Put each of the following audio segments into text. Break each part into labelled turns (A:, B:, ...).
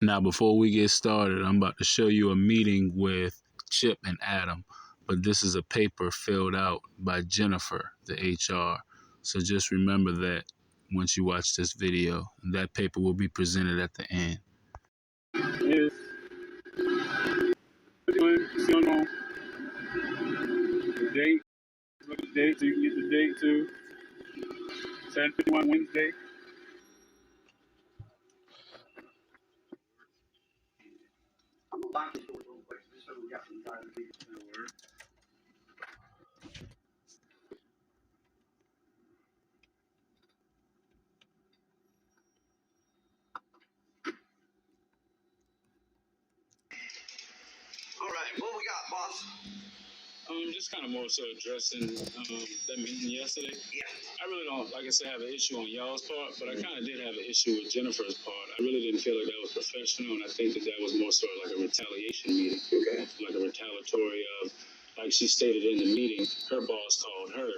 A: Now, before we get started, I'm about to show you a meeting with Chip and Adam, but this is a paper filled out by Jennifer, the HR. So just remember that once you watch this video, that paper will be presented at the end.
B: Is see on the date. Look at the date so you can get the date too. 7:51 Wednesday. I'm gonna lock this door real quick just so we got some time to get to work. All right, what we got, boss?
A: Just kind of more so addressing that meeting yesterday.
B: Yeah.
A: I really don't, like I said, have an issue on y'all's part, but I kind of did have an issue with Jennifer's part. I really didn't feel like that was professional, and I think that was more sort of like a retaliation meeting.
B: Okay.
A: Like a retaliatory of, like she stated in the meeting, her boss called her.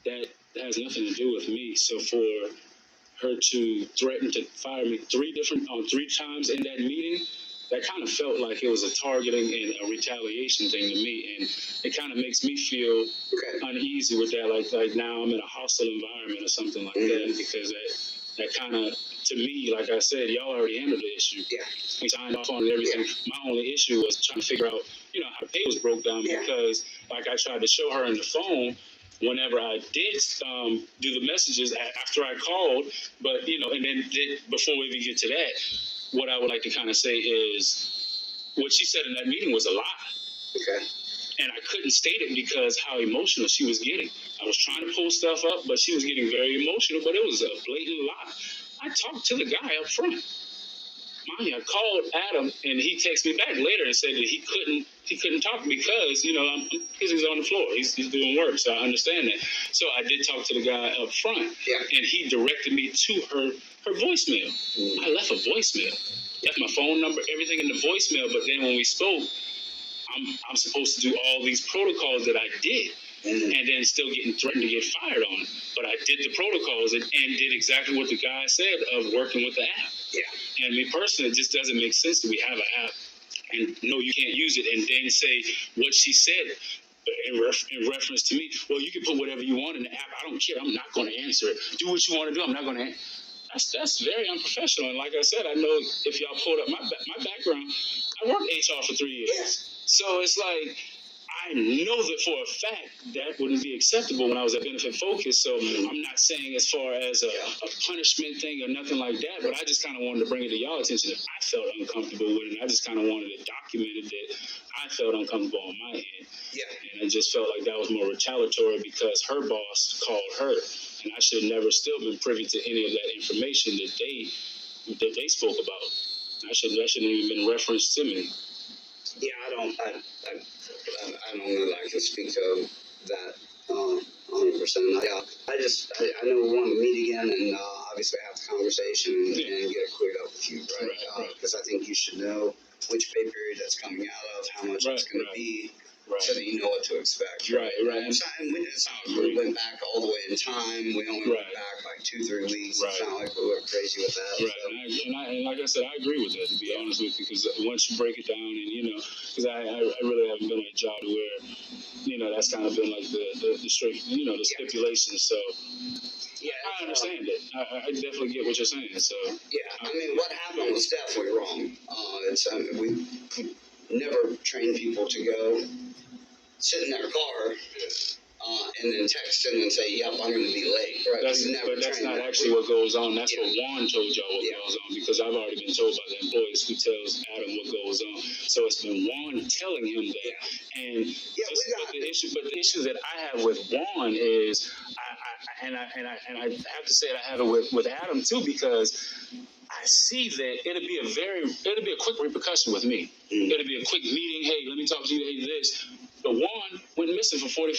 A: That has nothing to do with me. So for her to threaten to fire me three times in that meeting, that kind of felt like it was a targeting and a retaliation thing to me, and it kind of makes me feel uneasy with that. Like now I'm in a hostile environment or something like that, because that kind of, to me, like I said, y'all already handled the issue.
B: Yeah.
A: We signed off on it and everything. Yeah. My only issue was trying to figure out, how the pay was broke down, because like I tried to show her on the phone whenever I did do the messages after I called, but and then before we even get to that, what I would like to kind of say is what she said in that meeting was a lie.
B: Okay.
A: And I couldn't state it because how emotional she was getting. I was trying to pull stuff up, but she was getting very emotional, but it was a blatant lie. I talked to the guy up front. Mommy, I called Adam, and he texted me back later and said that he couldn't talk because, because he's on the floor. He's doing work, so I understand that. So I did talk to the guy up front, and he directed me to her voicemail. I left a voicemail. Left my phone number, everything in the voicemail, but then when we spoke, I'm supposed to do all these protocols that I did, and then still getting threatened to get fired on it. But I did the protocols and did exactly what the guy said of working with the app.
B: Yeah.
A: And me personally, it just doesn't make sense that we have an app and no, you can't use it, and then say what she said in reference to me. Well, you can put whatever you want in the app. I don't care. I'm not going to answer it. Do what you want to do. I'm not going to. That's very unprofessional. And like I said, I know if y'all pulled up my background, I worked HR for 3 years.
B: Yes.
A: So it's like, I know that for a fact that wouldn't be acceptable when I was at Benefit Focus. So I'm not saying as far as a punishment thing or nothing like that, but I just kind of wanted to bring it to y'all attention that I felt uncomfortable with it. And I just kind of wanted it documented that I felt uncomfortable on my end.
B: Yeah.
A: And I just felt like that was more retaliatory because her boss called her, and I should have never still been privy to any of that information that they spoke about. That shouldn't even been referenced to me.
B: Yeah, I don't know that I can speak to that 100%. Yeah, I know we want to meet again and obviously have the conversation and get it cleared up with you, right? Because I think you should know which pay period that's coming out of, how much it's going to be, so that you know what to expect.
A: Right.
B: It's not like we went back all the way in time. We only went back like 2-3 weeks. It's not like we went crazy with that.
A: Right. So. And like I said, I agree with that, to be honest with you, because once you break it down and, because I really haven't been in a job where, that's kind of been like the straight, the stipulation. So
B: yeah,
A: I understand it. I definitely get what you're saying. So
B: yeah, I mean, what happened was definitely wrong. We never train people to go sit in their car and then text them and say, "Yep, I'm going to be late." Right?
A: But that's not actually what goes on. That's what Juan told y'all what goes on, because I've already been told by the employees who tells Adam what goes on. So it's been Juan telling him that. And but the issue that I have with Juan is, I have to say that I have it with Adam too, because I see that it'll be a quick repercussion with me. It'll be a quick meeting. Hey, let me talk to you. Hey, this. But Juan went missing for 45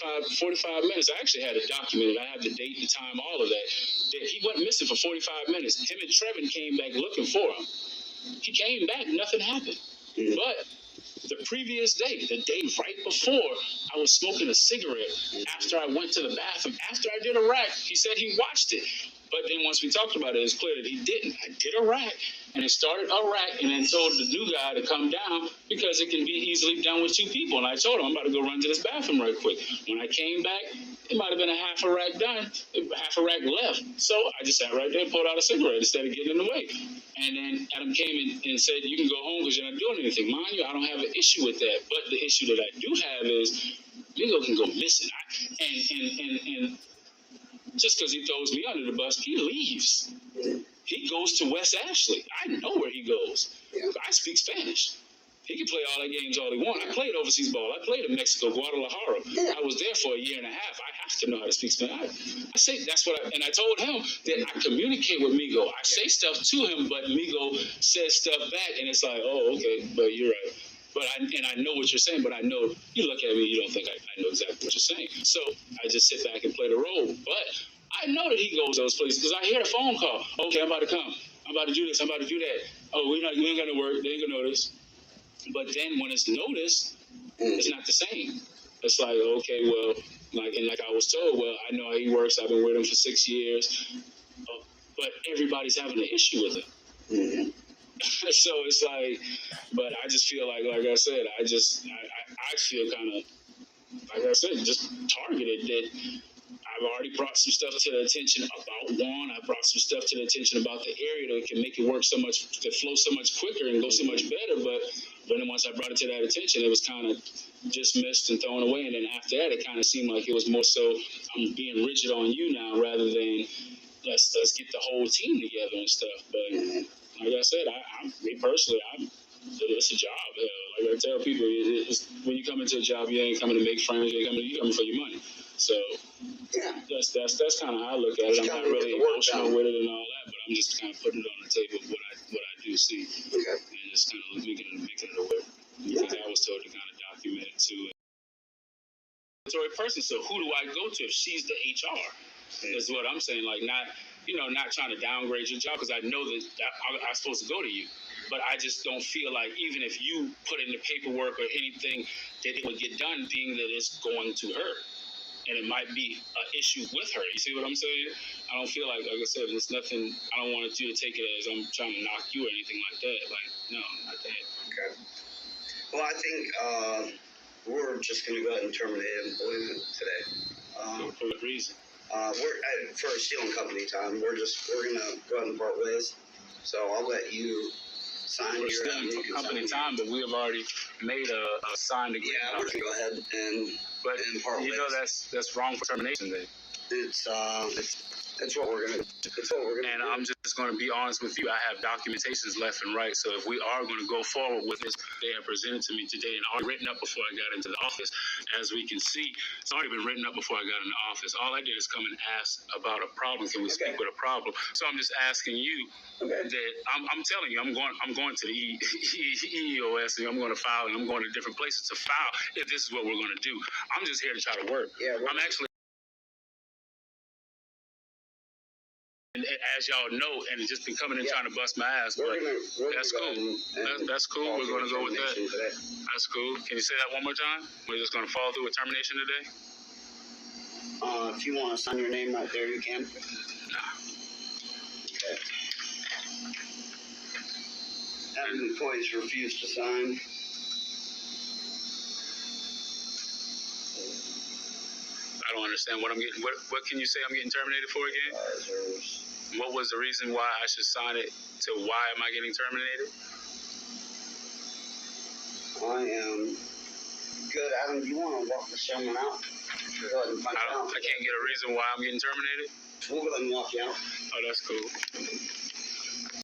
A: minutes. I actually had it documented. I have the date, the time, all of that. He went missing for 45 minutes. Him and Trevin came back looking for him. He came back, nothing happened. But the previous day, the day right before, I was smoking a cigarette after I went to the bathroom. After I did a rack, he said he watched it. But then once we talked about it, it's clear that he didn't. I did a rack, and it started a rack, and then told the new guy to come down because it can be easily done with 2 people. And I told him, I'm about to go run to this bathroom right quick. When I came back, it might have been a half a rack done, half a rack left. So I just sat right there and pulled out a cigarette instead of getting in the way. And then Adam came in and said, you can go home because you're not doing anything. Mind you, I don't have an issue with that. But the issue that I do have is Migo can go missing. And just because he throws me under the bus, he leaves. He goes to West Ashley. I know where he goes. I speak Spanish. He can play all the games all he wants. I played overseas ball. I played in Mexico, Guadalajara. I was there for a year and a half. I have to know how to speak Spanish. I say that's what and I told him that I communicate with Migo. I say stuff to him, but Migo says stuff back, and it's like, oh, okay, but you're right. But I know what you're saying, but I know you look at me, you don't think I know exactly what you're saying. So I just sit back and play the role. But I know that he goes those places because I hear the phone call. Okay, I'm about to come. I'm about to do this. I'm about to do that. Oh, we ain't got to work. They ain't gonna notice. But then when it's noticed, it's not the same. It's like, okay, well, like I was told, well, I know how he works. I've been with him for 6 years. But everybody's having an issue with it. Mm-hmm. So it's like, but I just feel like I said, I feel kind of, like I said, just targeted that. I've already brought some stuff to the attention about Juan. I brought some stuff to the attention about the area that can make it work so much, to flow so much quicker and go so much better. But then once I brought it to that attention, it was kind of dismissed and thrown away. And then after that, it kind of seemed like it was more so, I'm being rigid on you now rather than let's get the whole team together and stuff. But like I said, me personally, it's a job. Like I tell people, when you come into a job, you ain't coming to make friends. You're coming for your money. So that's kind of how I look at it. I'm not really emotional with it and all that, but I'm just kind of putting it on the table of what I do see, and just kind of making it aware. Because I was told to kind of document it too. Person. So who do I go to if she's the HR? Is what I'm saying. Like not trying to downgrade your job because I know that I'm supposed to go to you. But I just don't feel like even if you put in the paperwork or anything that it would get done, being that it's going to her. And it might be an issue with her. You see what I'm saying? I don't feel like I said, there's nothing, I don't want you to take it as I'm trying to knock you or anything like that. Like, no, not that.
B: Okay. Well, I think we're just going to go ahead and terminate employment today.
A: For what reason?
B: We're for stealing company time. We're going to go ahead and part ways. So I'll let you sign
A: your company time, but we have already made a signed agreement.
B: Yeah, we're going to go ahead and part ways.
A: You know that's wrong for termination day.
B: That's what we're gonna do.
A: And I'm just going to be honest with you. I have documentations left and right. So if we are going to go forward with this, they have presented to me today and already written up before I got into the office. As we can see, it's already been written up before I got in the office. All I did is come and ask about a problem. Can we speak with a problem? So I'm just asking you that I'm telling you, I'm going to the EEOS and I'm going to file and I'm going to different places to file if this is what we're going to do. I'm just here to try to work.
B: Yeah,
A: I'm actually. As y'all know, and just been coming in trying to bust my ass, but that's cool. That's cool. We're going to go with that. Today. That's cool. Can you say that one more time? We're just going to follow through with termination today?
B: If you want to sign your name right there, you can.
A: Nah.
B: Okay. Having employees refuse to sign.
A: I don't understand what I'm getting. What can you say I'm getting terminated for again? What was the reason why I should sign it to why am I getting terminated?
B: I am good. Adam, do you want to walk the gentleman out? Go ahead and punch out.
A: I can't get a reason why I'm getting terminated?
B: We'll go ahead and walk you out.
A: Oh, that's cool.